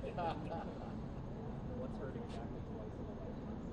What's hurt exactly twice in a lifetime?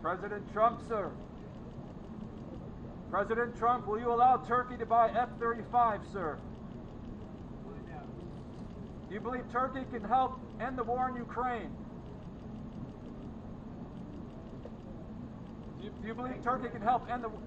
President Trump, sir. President Trump, will you allow Turkey to buy F-35, sir? Do you believe Turkey can help end the war in Ukraine? Do you believe Turkey can help end the war?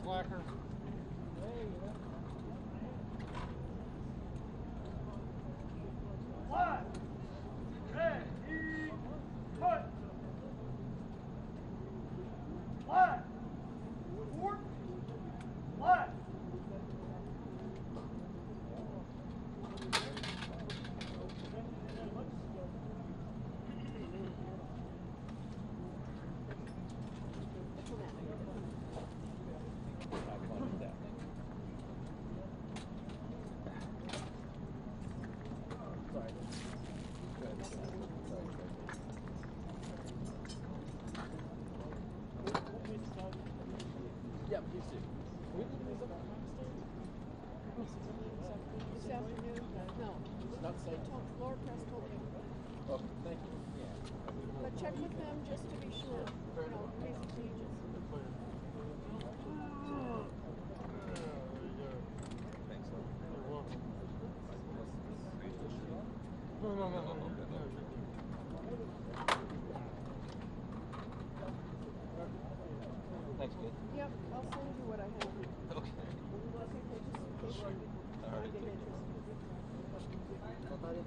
Slacker. Yeah, please do. This afternoon, no. Not safe. Laura Press told me. Oh, thank you. Yeah. But check with them just to be sure, you know, in case it changes. Thanks, sir. You're welcome. No. Thanks, kid. Yep, I'll send you what I have. Okay. Just in case you All right. find it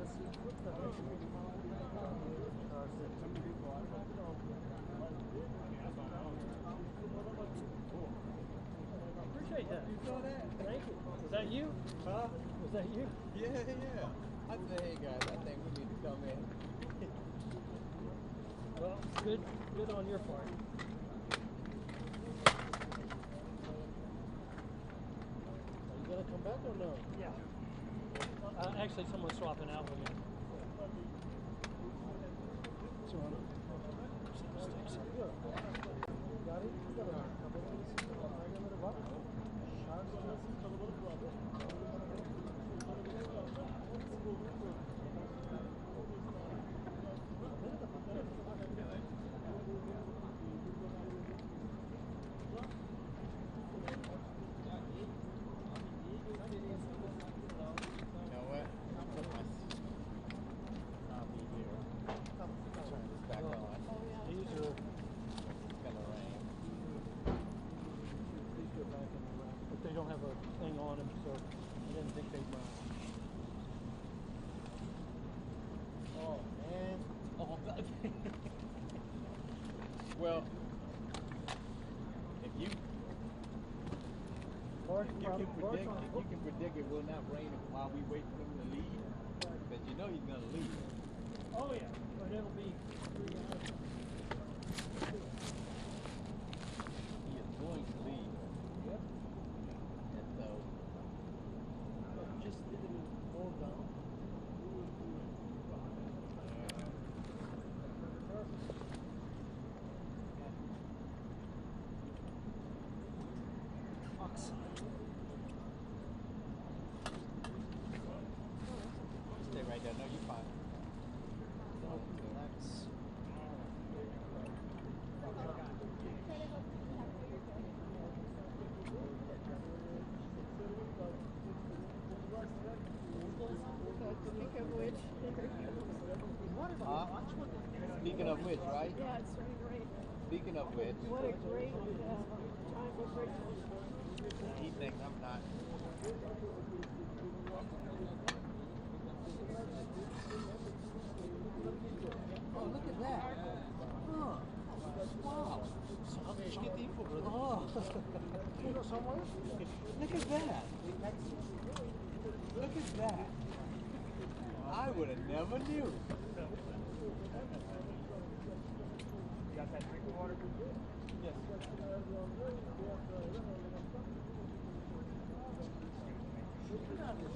Appreciate that. You saw that? Thank you. Was that you? Huh? Was that you? Yeah. I said, hey guys, I think we need to come in. Well, good on your part. Are you gonna come back or no? Yeah. Actually, someone's swapping out with me. So, got it? They don't have a thing on them, so I didn't think they'd mind. Oh, man. Oh, well, if you can predict it will not rain while we wait for him to leave, but you know he's gonna leave. Oh yeah, but it'll be 3 hours. He is going to leave. Yep. And so, Just didn't hold down. box. Stay right there. No, you're fine. Relax. Speak of which, Speaking of which, right? yeah, it's really great. Speaking of which, What a great time for breakfast. he thinks I'm not. Oh, look at that. Huh. Wow. How much get the info, brother? Oh. You know somewhere? Look at that. Look at that. I would have never knew. Got that drinking water? Yes. Look at that.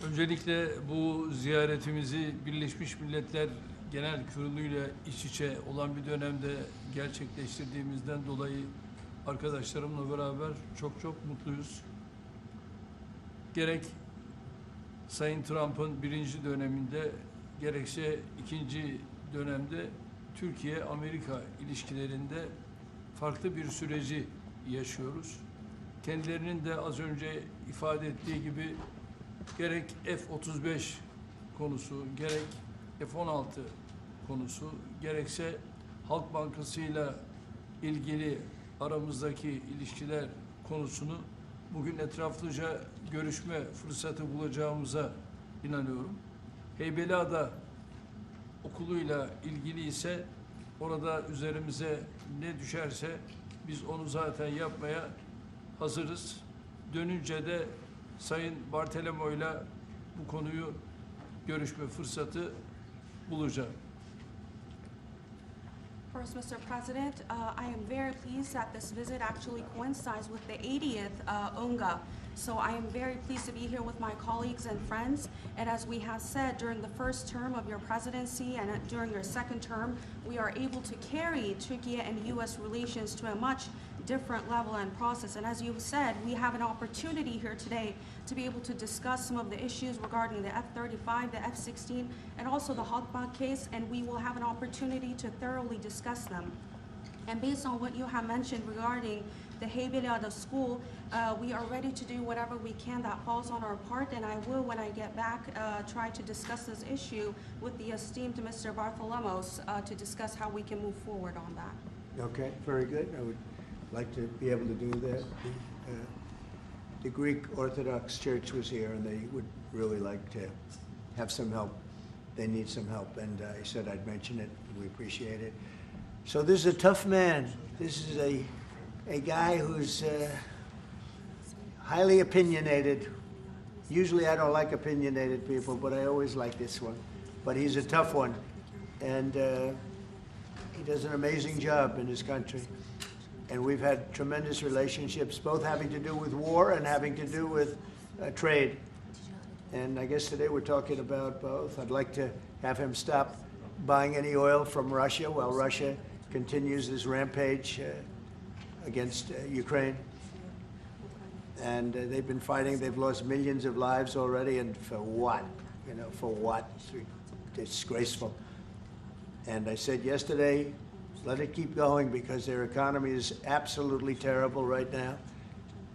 Öncelikle bu ziyaretimizi Birleşmiş Milletler Genel Kurulu'yla iç içe olan bir dönemde gerçekleştirdiğimizden dolayı arkadaşlarımla beraber çok mutluyuz. Gerek Sayın Trump'ın birinci döneminde gerekse ikinci dönemde Türkiye-Amerika ilişkilerinde farklı bir süreci yaşıyoruz. Kendilerinin de az önce ifade ettiği gibi gerek F-35 konusu, gerek F-16 konusu, gerekse Halk Bankası'yla ilgili aramızdaki ilişkiler konusunu bugün etraflıca görüşme fırsatı bulacağımıza inanıyorum. Heybeliada okuluyla ilgili ise orada üzerimize ne düşerse biz onu zaten yapmaya hazırız. Dönünce de Sayın Bartolomeo'yla bu konuyu görüşme fırsatı bulacağım. First, Mr. President, I am very pleased that this visit actually coincides with the 80th UNGA. So I am very pleased to be here with my colleagues and friends. And as we have said, during the first term of your presidency and during your second term, we are able to carry Turkey and U.S. relations to a much different level and process. And as you said, we have an opportunity here today to be able to discuss some of the issues regarding the F-35, the F-16, and also the Halkbank case, and we will have an opportunity to thoroughly discuss them. And based on what you have mentioned regarding the Heybeliada school, we are ready to do whatever we can that falls on our part, and I will, when I get back, try to discuss this issue with the esteemed Mr. Bartholomos to discuss how we can move forward on that. Okay, very good. I would like to be able to do that. The Greek Orthodox Church was here, and they would really like to have some help. They need some help, and I said I'd mention it. We appreciate it. So this is a tough man. This is a guy who's highly opinionated. Usually I don't like opinionated people, but I always like this one. But he's a tough one, and he does an amazing job in his country. And we've had tremendous relationships, both having to do with war and having to do with trade. And I guess today we're talking about both. I'd like to have him stop buying any oil from Russia while Russia continues this rampage against Ukraine. And they've been fighting. They've lost millions of lives already. And for what? You know, for what? It's disgraceful. And I said yesterday, let it keep going because their economy is absolutely terrible right now.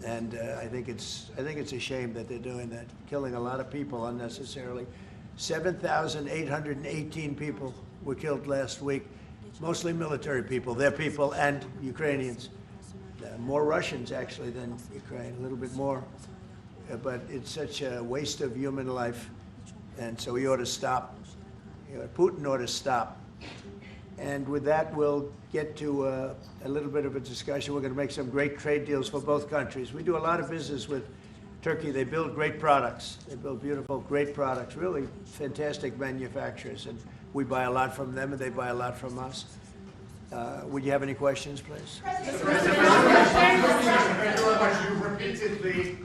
And I think it's a shame that they're doing that, killing a lot of people unnecessarily. 7,818 people were killed last week, mostly military people, their people, and Ukrainians. More Russians, actually, than Ukraine, a little bit more. But it's such a waste of human life, and so he ought to stop. Putin ought to stop. And with that, we'll get to a little bit of a discussion. We're going to make some great trade deals for both countries. We do a lot of business with Turkey. They build great products. They build beautiful, great products, really fantastic manufacturers. And we buy a lot from them, and they buy a lot from us. Would you have any questions, please? Thank you very much. You repeatedly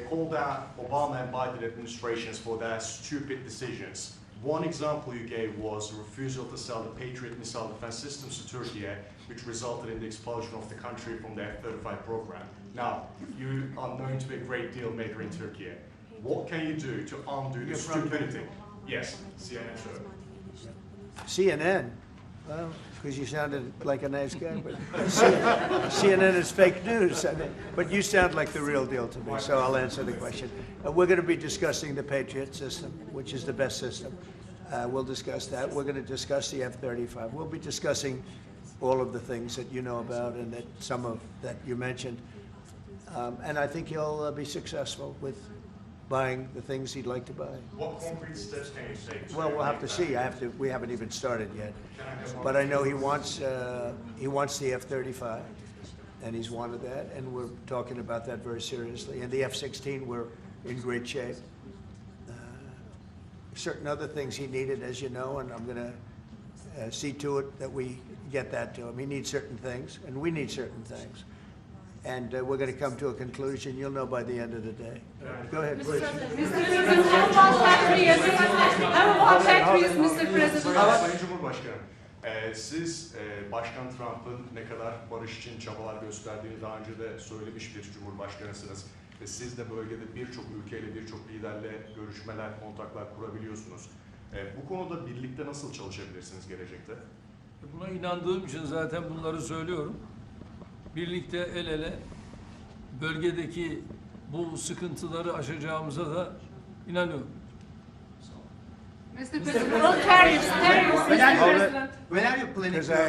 called out Obama and Biden administrations for their stupid decisions. One example you gave was the refusal to sell the Patriot missile defense systems to Turkey, which resulted in the expulsion of the country from the F-35 program. Now, you are known to be a great deal maker in Turkey. What can you do to undo the stupidity? Yes, CNN show. CNN? Well, because you sounded like a nice guy, but CNN is fake news. I mean, but you sound like the real deal to me, so I'll answer the question. We're going to be discussing the Patriot system, which is the best system. We'll discuss that. We're going to discuss the F-35. We'll be discussing all of the things that you know about and that some of that you mentioned. And I think he'll be successful with buying the things he'd like to buy. What concrete steps can you take? Well, we'll have to see. We haven't even started yet. But I know he wants the F-35, and he's wanted that, and we're talking about that very seriously. And the F-16, we're in great shape. Certain other things he needed, as you know, and I'm going to see to it that we get that to him. He needs certain things, and we need certain things. and we're going to come to a conclusion. You'll know by the end of the day. Go ahead, please. Sayın Cumhurbaşkanım, siz Başkan Trump'ın ne kadar barış için çabalar gösterdiğini daha önce de söylemiş bir cumhurbaşkanısınız. Ve siz de bölgede birçok ülkeyle, birçok liderle görüşmeler, kontaklar kurabiliyorsunuz. Bu konuda birlikte nasıl çalışabilirsiniz gelecekte? Buna inandığım için zaten bunları söylüyorum. Birlikte el ele bölgedeki bu sıkıntıları aşacağımıza da inanıyorum. Mr. President, tariffs, Mr. President. When are you planning Because I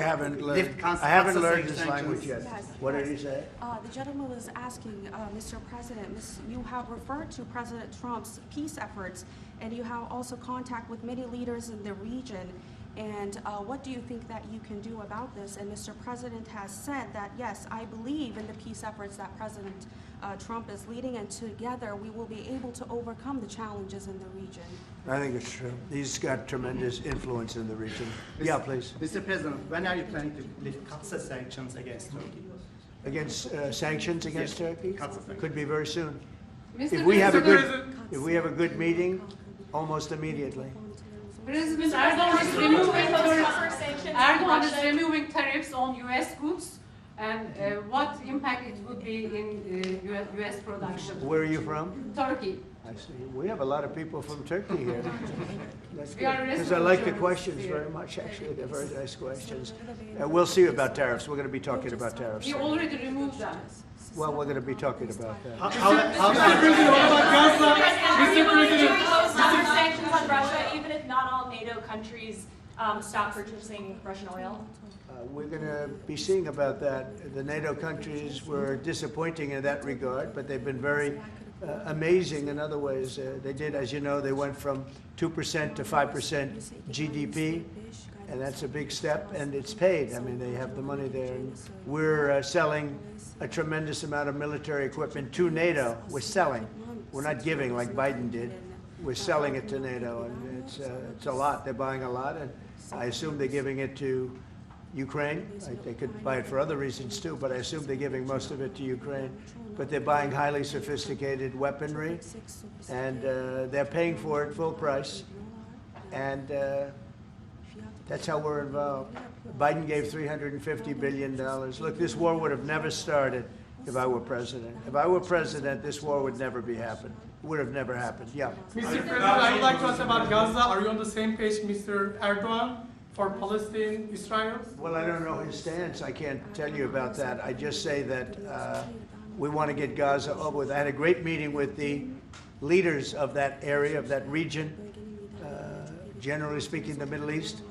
haven't learned this language yet. Yes. What did he say? The gentleman was asking, Mr. President, you have referred to President Trump's peace efforts, and you have also contact with many leaders in the region. And what do you think that you can do about this? And Mr. President has said that, yes, I believe in the peace efforts that President Trump is leading, and together we will be able to overcome the challenges in the region. I think it's true. He's got tremendous influence in the region. Yeah, please. Mr. President, when are you planning to lift Gaza sanctions against Turkey? Against sanctions against Turkey? Could be very soon. Mr. If we have a President, good meeting, almost immediately. President Erdogan is removing tariffs on U.S. goods, and what impact it would be in U.S. production? Where are you from? Turkey. I see. We have a lot of people from Turkey here. That's We are good. Because I like the researchers questions here. very much, actually. They're very nice questions. We'll see about tariffs. We're going to be talking about tariffs. We already removed them. Well, we're going to be talking about that. Mr. President, what about Gaza? Mr. President. Sanctions on Russia, even if not all NATO countries stop purchasing Russian oil? We're going to be seeing about that. The NATO countries were disappointing in that regard, but they've been very amazing in other ways. They did, as you know, they went from 2% to 5% GDP, and that's a big step, and it's paid. I mean, they have the money there, and we're selling a tremendous amount of military equipment to NATO. We're selling. We're not giving like Biden did. We're selling it to NATO, and it's a lot. They're buying a lot, and I assume they're giving it to Ukraine. They could buy it for other reasons too, but I assume they're giving most of it to Ukraine. But they're buying highly sophisticated weaponry, and they're paying for it full price. And that's how we're involved. Biden gave $350 billion. Look, this war would have never started if I were president. If I were president, this war would never be happened. Would have never happened. Yeah. Mr. President, I would like to ask about Gaza. Are you on the same page, Mr. Erdogan, for Palestine, Israel? Well, I don't know his stance. I can't tell you about that. I just say that we want to get Gaza over with. I had a great meeting with the leaders of that area, of that region, generally speaking, the Middle East.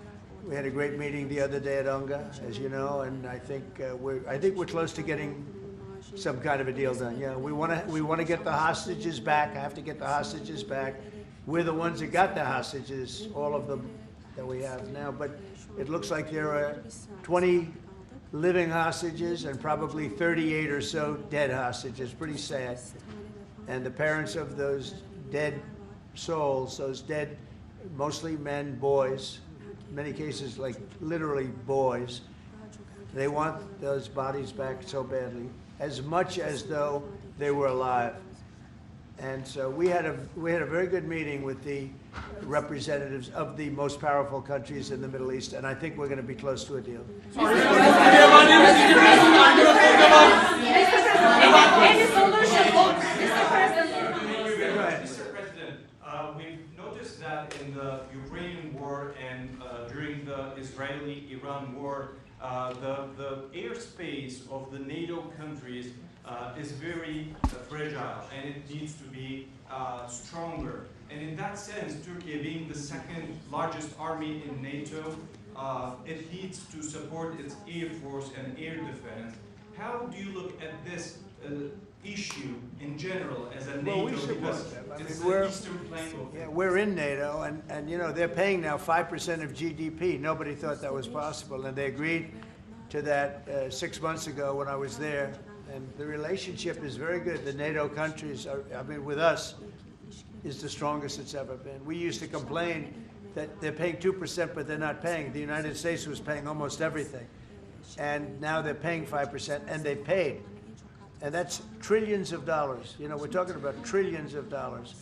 We had a great meeting the other day at UNGA, as you know, and I think we're close to getting some kind of a deal done. Yeah, we want to get the hostages back. I have to get the hostages back. We're the ones that got the hostages, all of them that we have now. But it looks like there are 20 living hostages and probably 38 or so dead hostages. Pretty sad. And the parents of those dead souls, those dead, mostly men, boys, in many cases like literally boys, they want those bodies back so badly, as much as though they were alive. And so we had a very good meeting with the representatives of the most powerful countries in the Middle East, and I think we're going to be close to a deal. Any solution? Mr. President, we've noticed that in the Ukrainian war and during the Israeli-Iran war, the airspace of the NATO countries is very fragile, and it needs to be stronger. And in that sense, Turkey being the second largest army in NATO, it needs to support its air force and air defense. How do you look at this issue in general as a NATO? Well, we support them. I mean, it's the eastern flank of yeah, we're in NATO, and you know, they're paying now 5% of GDP. Nobody thought that was possible, and they agreed to that 6 months ago when I was there. And the relationship is very good. The NATO countries, with us, is the strongest it's ever been. We used to complain that they're paying 2%, but they're not paying. The United States was paying almost everything. And now they're paying 5%, and they paid. And that's trillions of dollars. You know, we're talking about trillions of dollars.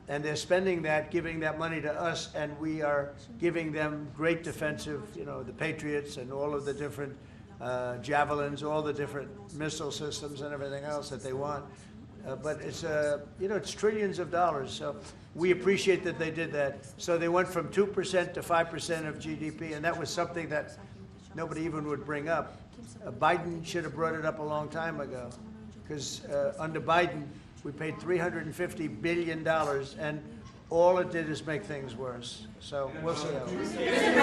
And they're spending that, giving that money to us, and we are giving them great defensive, you know, the Patriots and all of the different javelins, all the different missile systems and everything else that they want. But it's, you know, it's trillions of dollars. So we appreciate that they did that. So they went from 2% to 5% of GDP, and that was something that nobody even would bring up. Biden should have brought it up a long time ago, because under Biden, we paid $350 billion, and all it did is make things worse. So we'll see how it goes. Mr.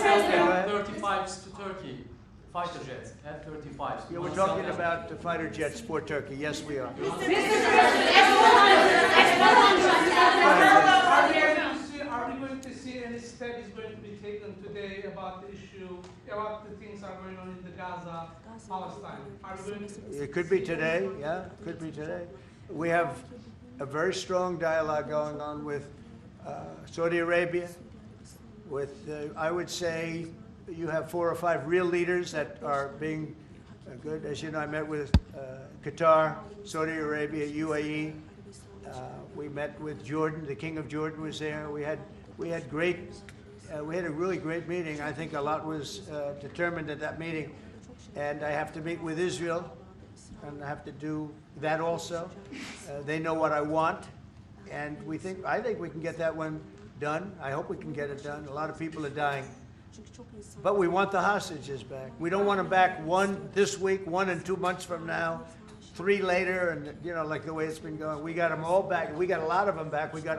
President, F-35s to Turkey, fighter jets, F-35s. Yeah, we're talking about the fighter jets for Turkey. Yes, we are. Are we going to see any steps going to be taken today about the issue, about the things that are going on in the Gaza, Palestine? Are we going to... It could be today, yeah, it could be today. We have a very strong dialogue going on with Saudi Arabia, with, I would say, you have 4 or 5 real leaders that are being good. As you know, I met with Qatar, Saudi Arabia, UAE. We met with Jordan. The King of Jordan was there. We had a really great meeting. I think a lot was determined at that meeting. And I have to meet with Israel, and I have to do that also. They know what I want, and I think we can get that one done. I hope we can get it done. A lot of people are dying. But we want the hostages back. We don't want them back, 1 this week, 1 in 2 months from now, 3 later, and you know, like the way it's been going. We got them all back. We got a lot of them back. We got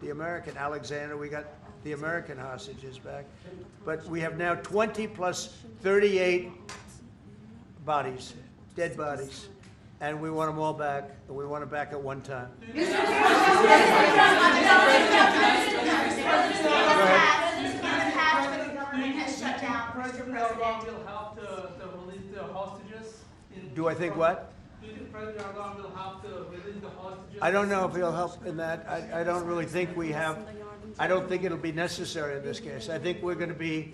the American Alexander. We got the American hostages back. But we have now 20 plus 38 bodies, dead bodies. And we want them all back, and we want them back at one time. President Erdogan will help to release the hostages? Do I think what? Do you think President Erdogan will help to release the hostages? I don't know if he'll help in that. I don't really think we have. I don't think it'll be necessary in this case. I think we're going to be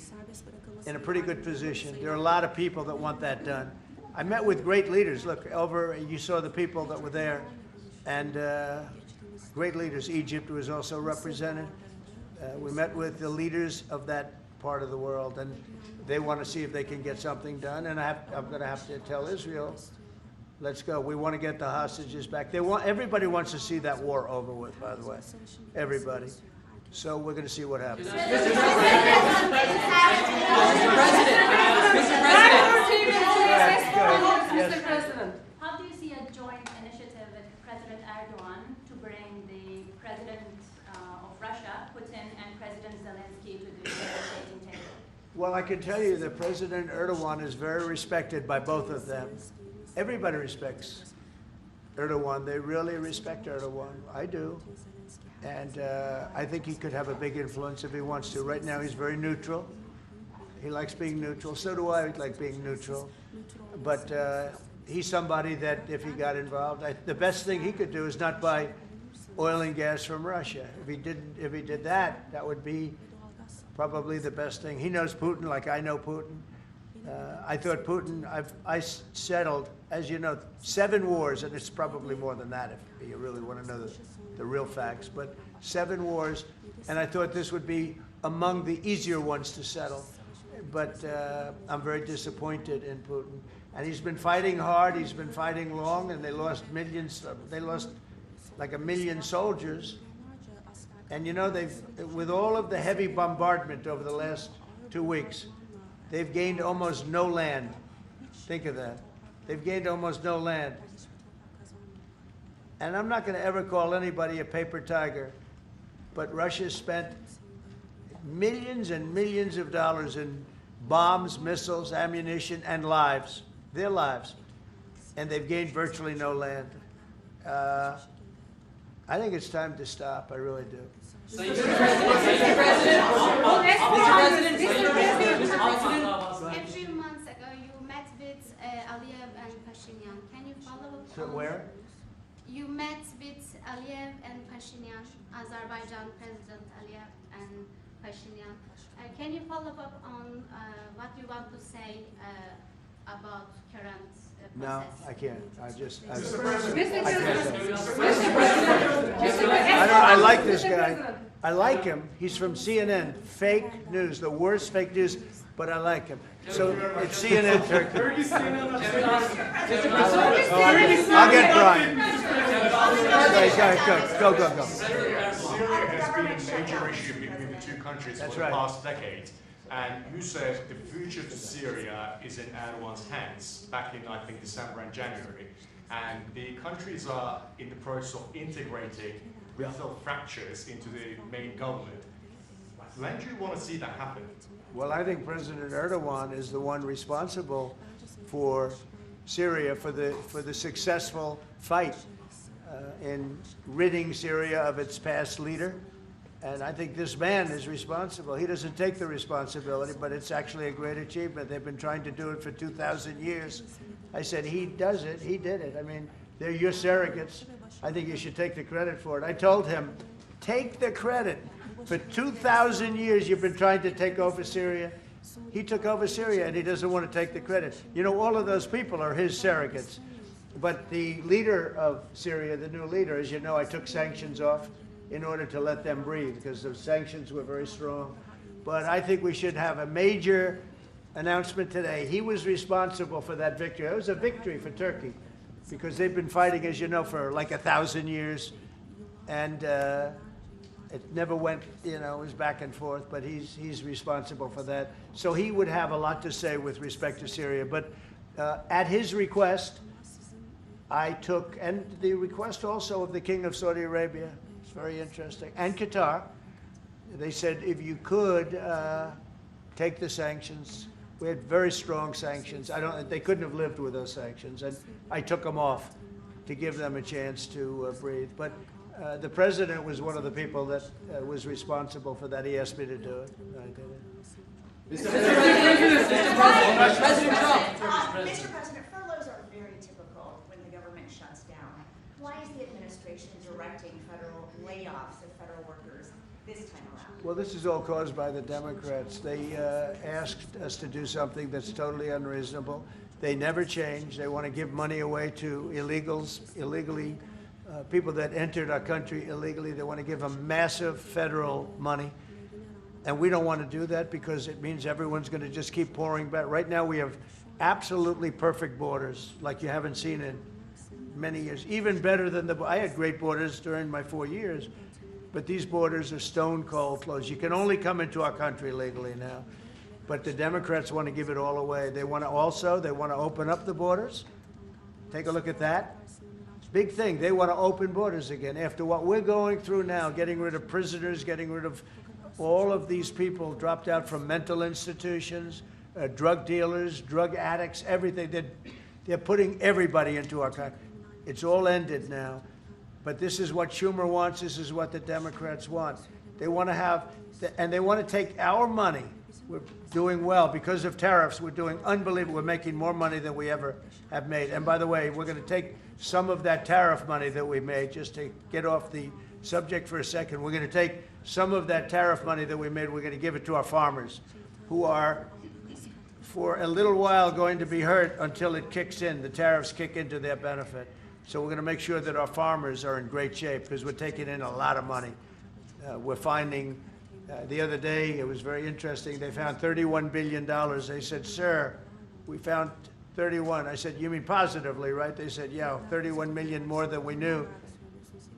in a pretty good position. There are a lot of people that want that done. I met with great leaders. Look, you saw the people that were there, and great leaders. Egypt was also represented. We met with the leaders of that part of the world, and they want to see if they can get something done. And I'm going to have to tell Israel, let's go. We want to get the hostages back. Everybody wants to see that war over with, by the way. Everybody. So we're going to see what happens. Mr. President, how do you see a joint initiative with President Erdogan to bring the President of Russia, Putin, and President Zelensky to the negotiating table? Well, I can tell you that President Erdogan is very respected by both of them. Everybody respects Erdogan. They really respect Erdogan. I do. And I think he could have a big influence if he wants to. Right now, he's very neutral. He likes being neutral. So do I like being neutral. But he's somebody that if he got involved, the best thing he could do is not buy oil and gas from Russia. If he did that, that would be probably the best thing. He knows Putin like I know Putin. I thought Putin, I settled, as you know, 7 wars, and it's probably more than that if you really want to know the real facts, but 7 wars, and I thought this would be among the easier ones to settle. But I'm very disappointed in Putin. And he's been fighting hard, he's been fighting long, and they lost millions, they lost like 1 million soldiers. And you know, with all of the heavy bombardment over the last 2 weeks, they've gained almost no land. Think of that. They've gained almost no land. And I'm not going to ever call anybody a paper tiger, but Russia spent millions and millions of dollars in bombs, missiles, ammunition, and lives, their lives. And they've gained virtually no land. I think it's time to stop. I really do. Mr. President. A few months ago, you met with Aliyev and Pashinyan. Can you follow up? So where? You met with Aliyev and Pashinyan, Azerbaijan President Aliyev and Pashinyan. Can you follow up on what you want to say about current No, process? I can't. I just. I President. I like this guy. I like him. He's from CNN. Fake news, the worst fake news, but I like him. So it's CNN Turkey. I'll get Brian. Go. Syria has been a major issue between the two countries for the past decade. And you said the future of Syria is in Erdogan's hands back in, I think, December and January. And the countries are in the process of integrating regional fractures into the main government. When do you want to see that happen? Well, I think President Erdogan is the one responsible for Syria, for the successful fight in ridding Syria of its past leader. And I think this man is responsible. He doesn't take the responsibility, but it's actually a great achievement. They've been trying to do it for 2,000 years. I said, he does it. He did it. I mean, they're your surrogates. I think you should take the credit for it. I told him, take the credit. For 2,000 years, you've been trying to take over Syria. He took over Syria, and he doesn't want to take the credit. You know, all of those people are his surrogates. But the leader of Syria, the new leader, as you know, I took sanctions off in order to let them breathe, because the sanctions were very strong. But I think we should have a major announcement today. He was responsible for that victory. It was a victory for Turkey, because they've been fighting, as you know, for like 1,000 years. And it never went, you know, it was back and forth, but he's responsible for that. So he would have a lot to say with respect to Syria. But at his request, I took, and the request also of the King of Saudi Arabia, it's very interesting, and Qatar, they said if you could take the sanctions. We had very strong sanctions. They couldn't have lived with those sanctions, and I took them off to give them a chance to breathe. But the president was one of the people that was responsible for that. He asked me to do it, and I did it. Mr. President, furloughs are very typical when the government shuts down. Why is the administration directing federal layoffs of federal workers this time around? Well, this is all caused by the Democrats. They asked us to do something that's totally unreasonable. They never change. They want to give money away to illegally, people that entered our country illegally. They want to give them massive federal money. And we don't want to do that because it means everyone's going to just keep pouring back. Right now we have absolutely perfect borders like you haven't seen in many years. Even better than I had great borders during my 4 years, but these borders are stone cold closed. You can only come into our country legally now. But the Democrats want to give it all away. They want to open up the borders. Take a look at that. Big thing. They want to open borders again. After what we're going through now, getting rid of prisoners, getting rid of all of these people dropped out from mental institutions, drug dealers, drug addicts, everything. They're putting everybody into our country. It's all ended now. But this is what Schumer wants. This is what the Democrats want. They want to have, and they want to take our money. We're doing well because of tariffs. We're doing unbelievable. We're making more money than we ever have made. And by the way, we're going to take some of that tariff money that we made, just to get off the subject for a second. We're going to take some of that tariff money that we made. We're going to give it to our farmers, who are, for a little while, going to be hurt until it kicks in. The tariffs kick into their benefit. So we're going to make sure that our farmers are in great shape because we're taking in a lot of money. We're finding, the other day, it was very interesting, they found $31 billion. They said, sir, we found 31. I said, you mean positively, right? They said, yeah, 31 million more than we knew.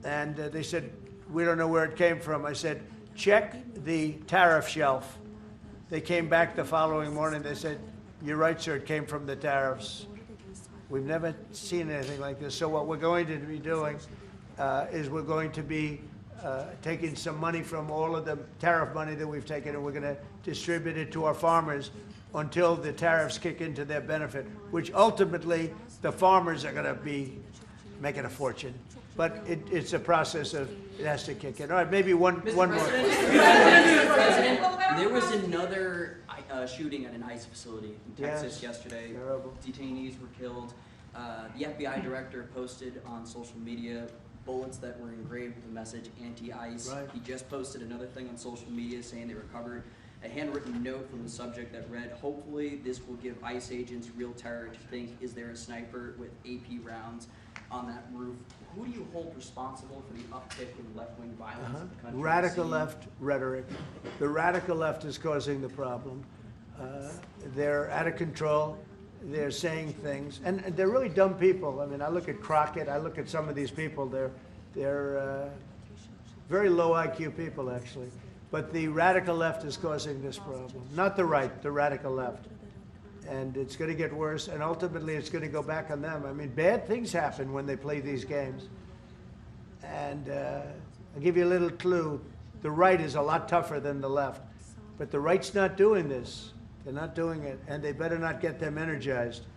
And they said, we don't know where it came from. I said, check the tariff shelf. They came back the following morning. They said, you're right, sir, it came from the tariffs. We've never seen anything like this. So what we're going to be doing is we're going to be taking some money from all of the tariff money that we've taken, and we're going to distribute it to our farmers until the tariffs kick into their benefit, which ultimately the farmers are going to be making a fortune. But it's a process of, it has to kick in. All right, maybe one more. Mr. President, there was another shooting at an ICE facility in Texas yesterday. Terrible. Detainees were killed. The FBI director posted on social media bullets that were engraved with the message anti-ICE. Right. He just posted another thing on social media saying they recovered a handwritten note from the subject that read, "Hopefully this will give ICE agents real terror to think, is there a sniper with AP rounds on that roof?" Who do you hold responsible for the uptick in left-wing violence in the country? Radical left rhetoric. The radical left is causing the problem. They're out of control. They're saying things, and they're really dumb people. I mean, I look at Crockett. I look at some of these people. They're very low IQ people, actually. But the radical left is causing this problem, not the right. The radical left, and it's going to get worse. And ultimately, it's going to go back on them. I mean, bad things happen when they play these games. And I'll give you a little clue. The right is a lot tougher than the left, but the right's not doing this. They're not doing it, and they better not get them energized,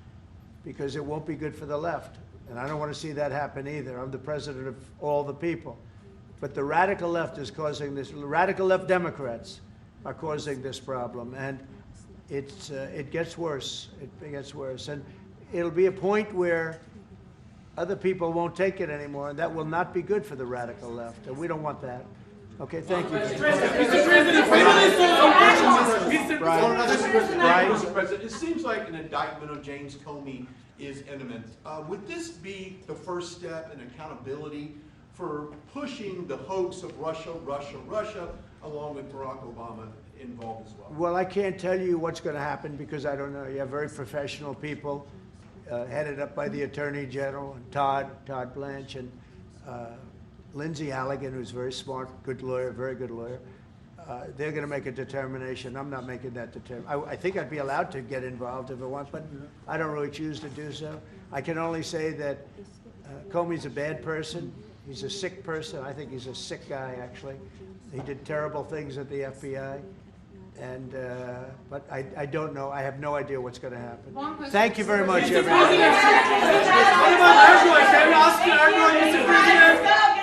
because it won't be good for the left. And I don't want to see that happen either. I'm the president of all the people. But the radical left is causing this. Radical left Democrats are causing this problem, and it gets worse. It gets worse, and it'll be a point where other people won't take it anymore, and that will not be good for the radical left, and we don't want that. Okay, thank you. Mr. President, it seems like an indictment of James Comey is imminent. Would this be the first step in accountability for pushing the hoax of Russia, along with Barack Obama involved as well? Well, I can't tell you what's going to happen because I don't know. You have very professional people headed up by the Attorney General, and Todd Blanche, and Lindsay Halligan, who's very smart, good lawyer, very good lawyer. They're going to make a determination. I'm not making that determination. I think I'd be allowed to get involved if I want, but I don't really choose to do so. I can only say that Comey's a bad person. He's a sick person. I think he's a sick guy, actually. He did terrible things at the FBI. And, but I don't know. I have no idea what's going to happen. Thank you very much, everyone. What about Erdogan? Can we ask Erdogan, Mr. President?